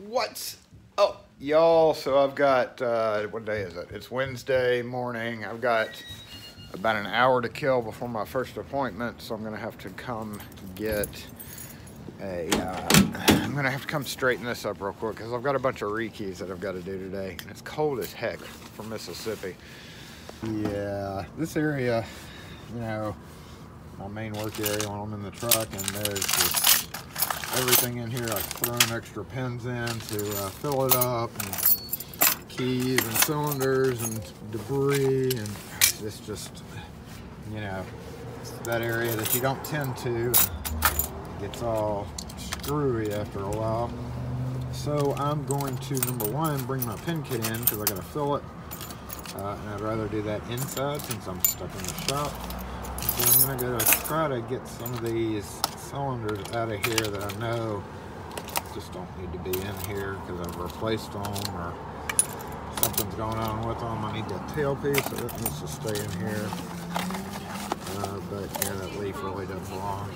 What's up, y'all? So I've got, what day is it? It's Wednesday morning. I've got about an hour to kill before my first appointment, so I'm gonna have to come get I'm gonna have to come straighten this up real quick because I've got a bunch of rekey's that I've got to do today, and it's cold as heck for Mississippi. Yeah, this area, you know, my main work area when I'm in the truck, and there's just everything in here. I've thrown extra pins in to fill it up, and keys and cylinders and debris, and it's just, you know, it's that area that you don't tend to. It gets all screwy after a while. So I'm going to, number one, bring my pin kit in because I got to fill it. And I'd rather do that inside since I'm stuck in the shop. So I'm going to try to get some of these cylinders out of here that I know just don't need to be in here because I've replaced them or something's going on with them. I need that tailpiece, so that needs to stay in here. But yeah, that leaf really doesn't belong.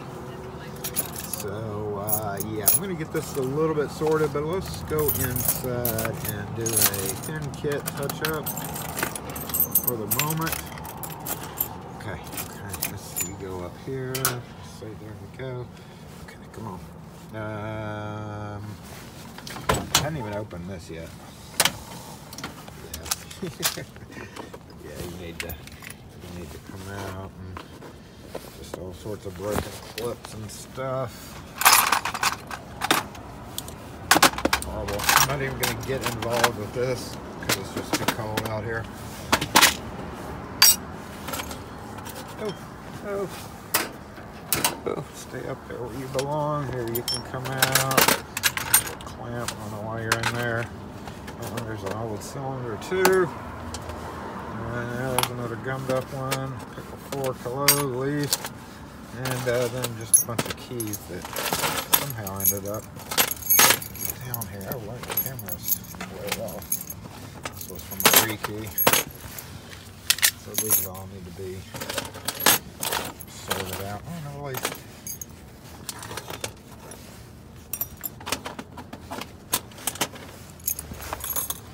So yeah, I'm going to get this a little bit sorted, but let's go inside and do a pin kit touch up for the moment. Okay, let's see, go up here. Say, there we go. Okay, come on. I haven't even opened this yet. Yeah. Yeah, you need to come out, and just all sorts of broken clips and stuff. Horrible. I'm not even going to get involved with this because it's just too cold out here. Oh, stay up there where you belong. Here, you can come out. Clamp, I don't know why you're in there. Oh, there's an old cylinder too. And there's another gummed up one. Pickle fork, hello, leaf. And then just a bunch of keys that somehow ended up down here. Oh, right, the camera's way off. This was from my rekey. So these all need to be sorted out. Oh, no, leaf.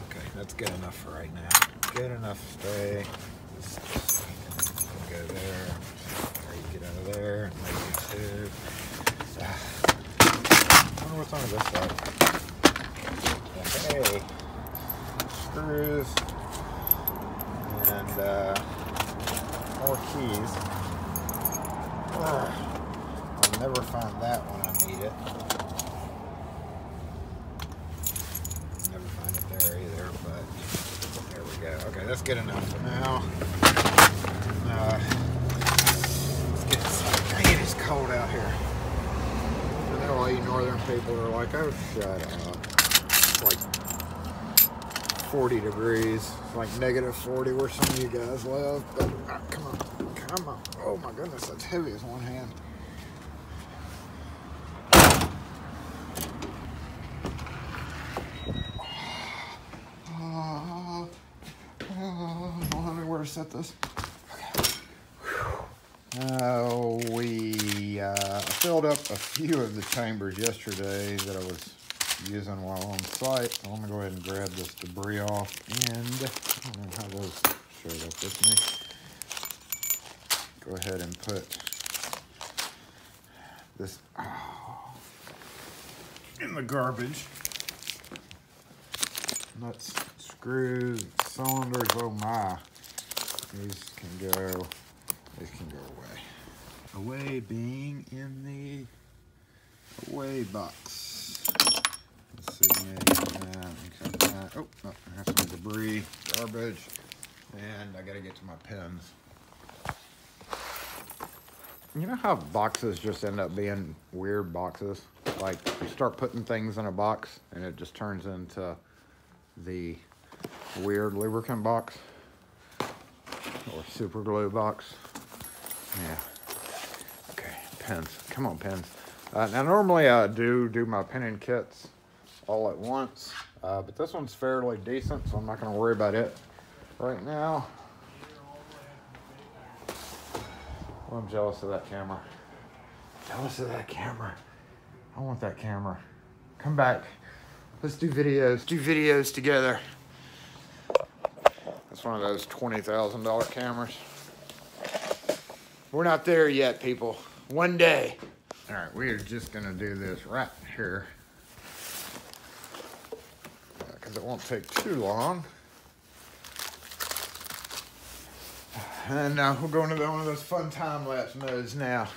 Okay, that's good enough for right now. Good enough, stay. Just go there. Or you get out of there and make it too. I wonder what's on this side. Hey, screws and more keys. I'll never find that when I need it. Never find it there either, but there we go. Okay, that's good enough for now. Dang it, it's cold out here. I know all you northern people are like, oh, shut up. It's like 40 degrees. It's like negative 40 where some of you guys live. But come on. Oh my goodness, that's heavy as one hand. I don't have anywhere to set this. We filled up a few of the chambers yesterday that I was using while on site. So I'm going to go ahead and grab this debris off, and I don't know how those showed up with me. Go ahead and put this in the garbage. Nuts, screws, cylinders, oh my. These can go away. Away being in the away box. Let's see, oh, I have some debris, garbage, and I gotta get to my pins. You know how boxes just end up being weird boxes? Like, you start putting things in a box, and it just turns into the weird lubricant box or super glue box. Yeah. Okay, pins. Come on, pins. Now, normally I do my pinning kits all at once, but this one's fairly decent, so I'm not going to worry about it right now. Well, I'm jealous of that camera. Jealous of that camera. I want that camera. Come back. Let's do videos. Do videos together. That's one of those $20,000 cameras. We're not there yet, people. One day. All right, we are just gonna do this right here. Because it won't take too long. And we'll go into one of those fun time-lapse modes now.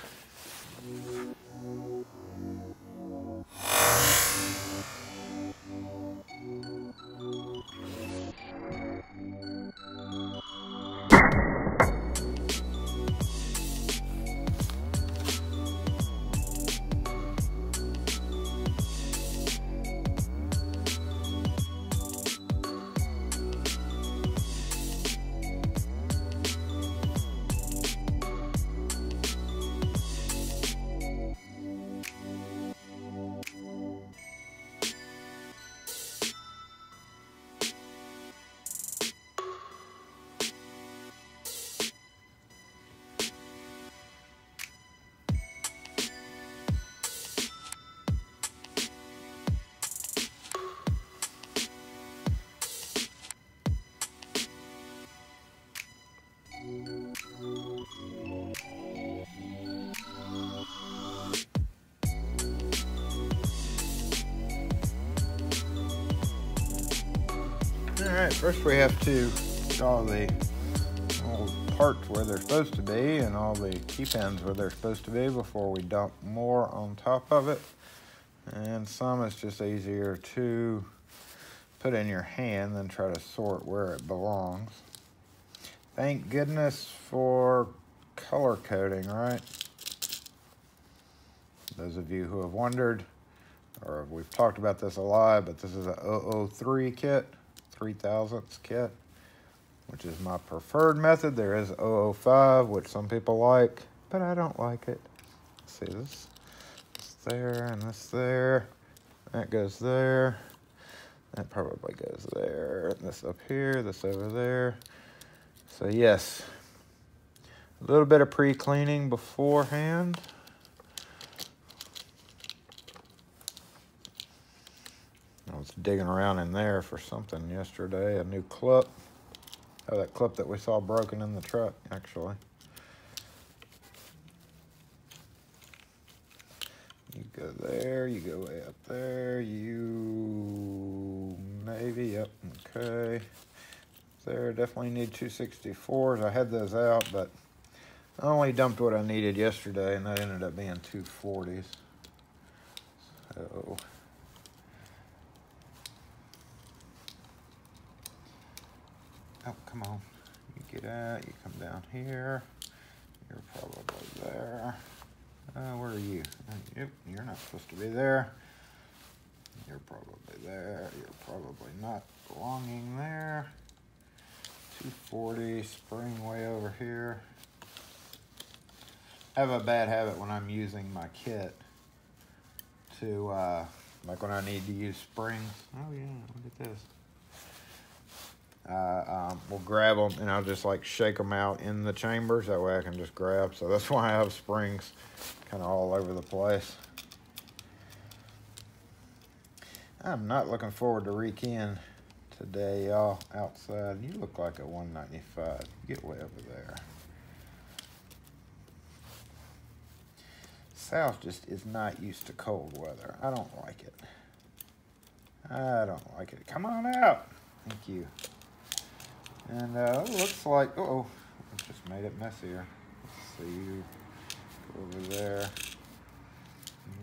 Alright, first we have to get all the parts where they're supposed to be and all the key pins where they're supposed to be before we dump more on top of it. And some it's just easier to put in your hand than try to sort where it belongs. Thank goodness for color coding, right? Those of you who have wondered, or we've talked about this a lot, but this is a 003 kit. 3000ths kit, which is my preferred method. There is 005, which some people like, but I don't like it. See this there and this there. That goes there. That probably goes there. This up here, this over there. So yes, a little bit of pre-cleaning beforehand. I was digging around in there for something yesterday, a new clip. Oh, that clip that we saw broken in the truck, actually. You go there, you go way up there, you maybe, yep, okay. There, definitely need 264s. I had those out, but I only dumped what I needed yesterday, and that ended up being 240s. So... oh, come on. You get out, you come down here. You're probably there. Where are you? Yep, you're not supposed to be there. You're probably there. You're probably not belonging there. 240, spring way over here. I have a bad habit when I'm using my kit to, like when I need to use springs. Oh yeah, look at this. We'll grab them and I'll just like shake them out in the chambers. That way I can just grab. So that's why I have springs kind of all over the place. I'm not looking forward to rekeying today, y'all, outside. You look like a 195. Get way over there. South just is not used to cold weather. I don't like it. I don't like it. Come on out. Thank you. And it looks like, uh-oh, I just made it messier. Let's see, you go over there,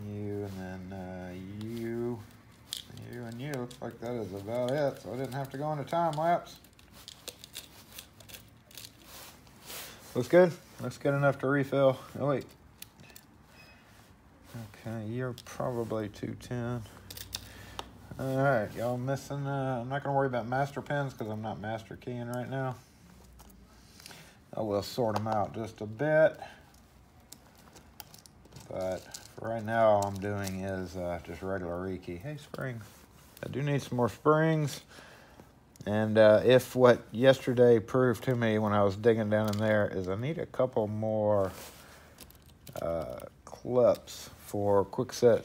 you, and then you, and you. Looks like that is about it, so I didn't have to go into time lapse. Looks good. Looks good enough to refill. Oh, wait. Okay, you're probably 210. All right, y'all missing, I'm not gonna worry about master pins because I'm not master keying right now. I will sort them out just a bit. But for right now, all I'm doing is just regular rekey. Hey, springs. I do need some more springs. And if what yesterday proved to me when I was digging down in there is I need a couple more clips for Kwikset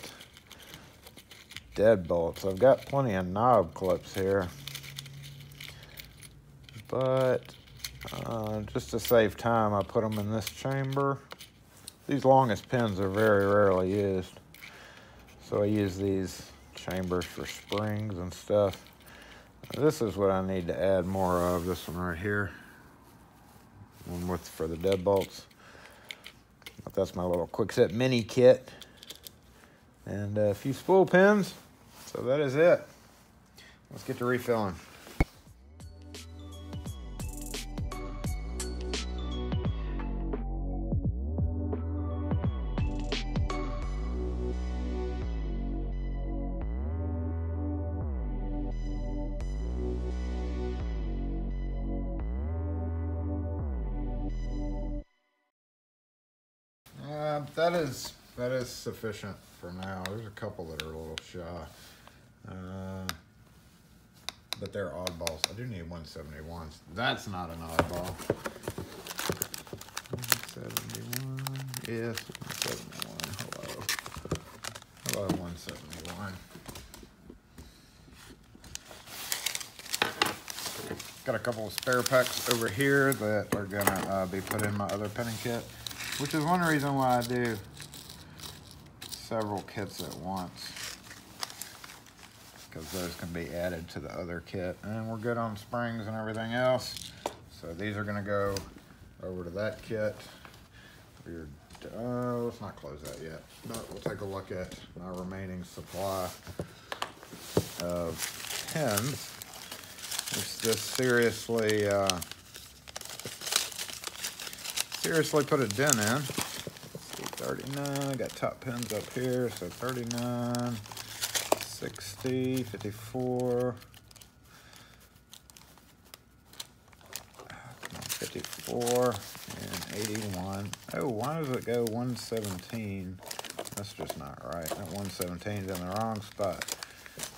deadbolts. I've got plenty of knob clips here, but just to save time, I put them in this chamber. These longest pins are very rarely used, so I use these chambers for springs and stuff. This is what I need to add more of, this one right here. One with for the deadbolts. But that's my little Kwikset mini kit. And a few spool pins. So that is it. Let's get to refilling. That is sufficient for now. There's a couple that are a little shy, but they're oddballs. I do need 171s. That's not an oddball. 171. Yes, 171. Hello, 171. Got a couple of spare packs over here that are gonna be put in my other penning kit, which is one reason why I do several kits at once, because those can be added to the other kit. And we're good on springs and everything else, so these are going to go over to that kit. Let's not close that yet, but we'll take a look at my remaining supply of pins. Let's just seriously put a dent in. 39, I got top pins up here, so 39, 60, 54, 54, and 81. Oh, why does it go 117? That's just not right. That 117 is in the wrong spot.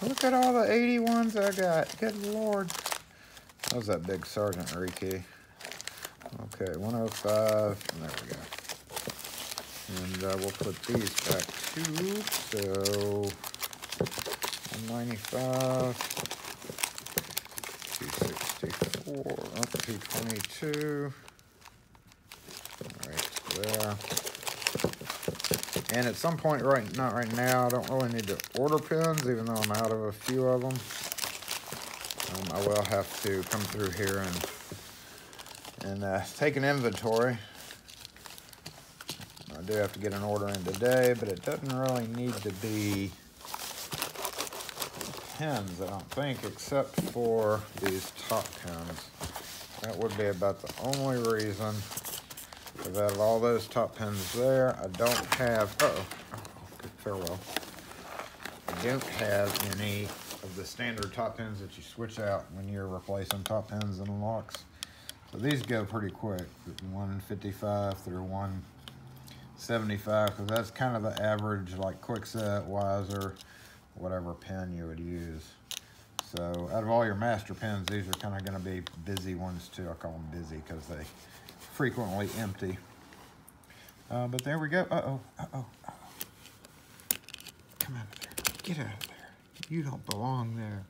Look at all the 81s I got. Good Lord. That was that big Sergeant rekey. Okay, 105, and there we go. And we'll put these back too. So 195, 264, up 222. Right there. And at some point, not right now, I don't really need to order pins, even though I'm out of a few of them. I will have to come through here and take an inventory. I do have to get an order in today, but it doesn't really need to be pins, I don't think, except for these top pins. That would be about the only reason. Because out of all those top pins there, I don't have, good farewell. I don't have any of the standard top pins that you switch out when you're replacing top pins and locks. So these go pretty quick, 155 through 175, because that's kind of the average, like Kwikset, Weiser, whatever pin you would use. So out of all your master pins, these are kind of going to be busy ones too. I call them busy because they frequently empty. But there we go. Come out of there. Get out of there. You don't belong there.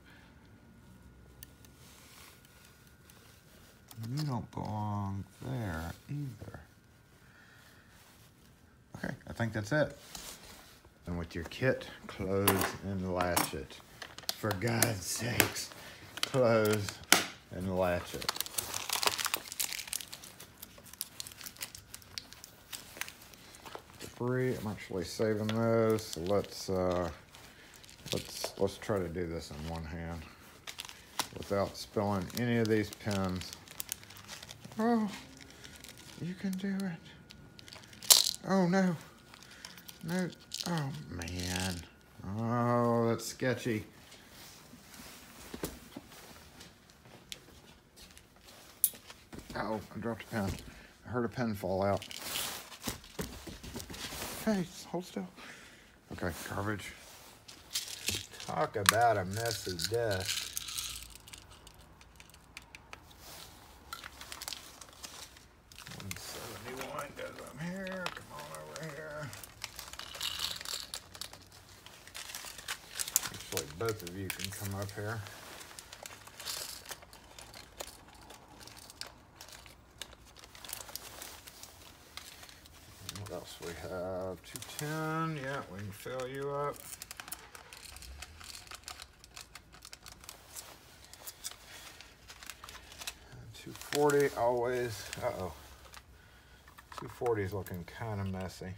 You don't belong there either. Okay, I think that's it. And with your kit, close and latch it. For God's sakes, close and latch it. Debris, I'm actually saving those. So let's try to do this in one hand without spilling any of these pins. Oh, you can do it. Oh no, no, oh man. Oh, that's sketchy. Oh, I dropped a pen. I heard a pen fall out. Hey, hold still. Okay, garbage. Talk about a messy desk. like both of you can come up here. What else we have? 210, yeah, we can fill you up. 240 always, uh-oh. 240 is looking kind of messy.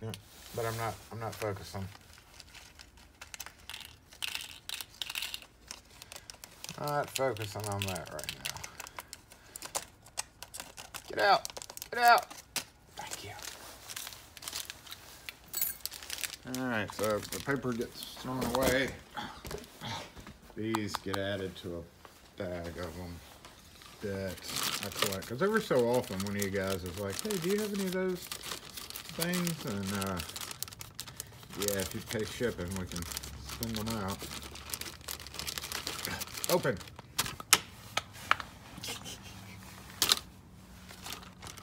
Yeah, but I'm not focusing. Not focusing on that right now. Get out! Get out! Thank you. Alright, so the paper gets thrown away. These get added to a bag of them that I collect. Because every so often one of you guys is like, hey, do you have any of those things? And yeah, if you pay shipping, we can send them out. Open.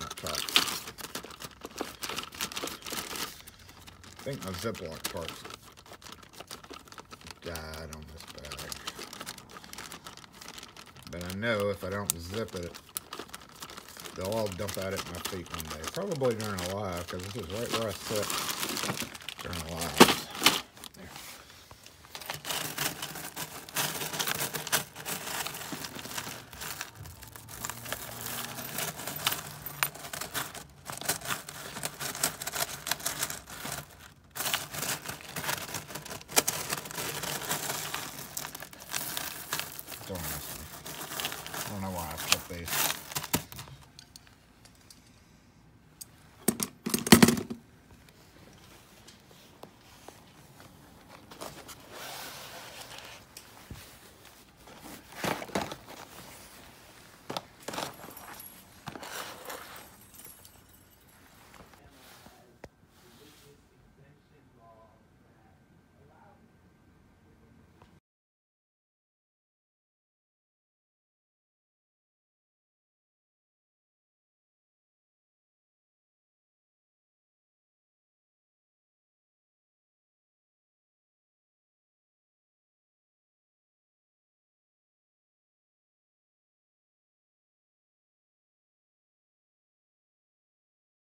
Not tight. I think my Ziploc parts died on this bag. But I know if I don't zip it, they'll all dump out at my feet one day. Probably during a live, because this is right where I sit during a live.